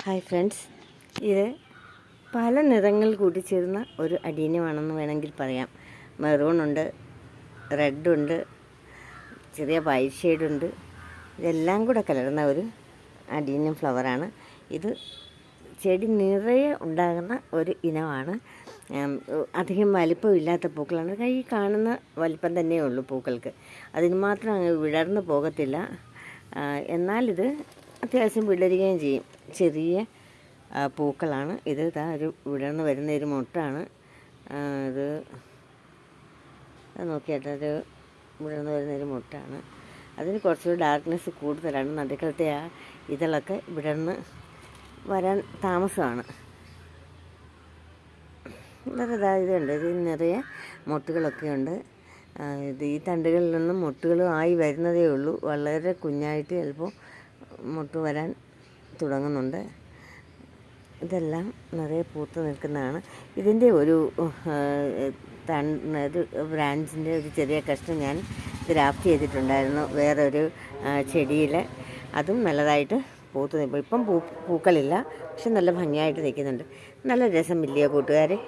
Hi friends, ഇത് പല നിറങ്ങൾ കൂട്ടിച്ചേർന്ന ഒരു അഡീനിയമാണെന്ന് വേണമെങ്കിൽ പറയാം. മെറൂണുണ്ട്, റെഡുണ്ട്, ചെറിയ വൈറ്റ് ഷെയ്ഡുണ്ട്. ഇതെല്ലാം കൂടെ കലർന്ന ഒരു അഡീനിയം ഫ്ലവറാണ്. ഇത് ചെടി നിറയെ ഉണ്ടാകുന്ന ഒരു ഇനമാണ്. അധികം വലിപ്പമില്ലാത്ത പൂക്കളാണ്. കൈ കാണുന്ന വലിപ്പം തന്നെയേ ഉള്ളൂ പൂക്കൾക്ക്. അതിന് മാത്രം അങ്ങ് വിടർന്ന് പോകത്തില്ല. എന്നാലിത് അത്യാവശ്യം വിടരുകയും ചെയ്യും. ചെറിയ പൂക്കളാണ്. ഇത് ഒരു വിടർന്ന് വരുന്ന ഒരു മുട്ടാണ്. ഇത് നോക്കിയിട്ടൊരു വിടർന്ന് വരുന്നൊരു മുട്ടാണ്. അതിന് കുറച്ചുകൂടി ഡാർക്ക്നെസ് കൂടുതലാണ്. നടുക്കളത്തെ ആ ഇതളൊക്കെ വിടർന്ന് വരാൻ താമസമാണ്. വളരെ ഇതുണ്ട്. ഇത് നിറയെ മുട്ടുകളൊക്കെ ഉണ്ട്. ഈ തണ്ടുകളിൽ നിന്നും മുട്ടുകൾ ആയി വരുന്നതേ ഉള്ളൂ. വളരെ കുഞ്ഞായിട്ട് ചിലപ്പോൾ മുട്ട് വരാൻ തുടങ്ങുന്നുണ്ട്. ഇതെല്ലാം നിറയെ പൂത്ത് നിൽക്കുന്നതാണ്. ഇതിൻ്റെ ഒരു ബ്രാഞ്ചിൻ്റെ ഒരു ചെറിയ കഷ്ണം ഞാൻ ഗ്രാഫ്റ്റ് ചെയ്തിട്ടുണ്ടായിരുന്നു വേറൊരു ചെടിയിൽ. അതും നല്ലതായിട്ട് പൂത്ത് നിൽക്കും. ഇപ്പം പൂക്കളില്ല, പക്ഷെ നല്ല ഭംഗിയായിട്ട് നിൽക്കുന്നുണ്ട്. നല്ല രസമില്ലയോ കൂട്ടുകാരെ?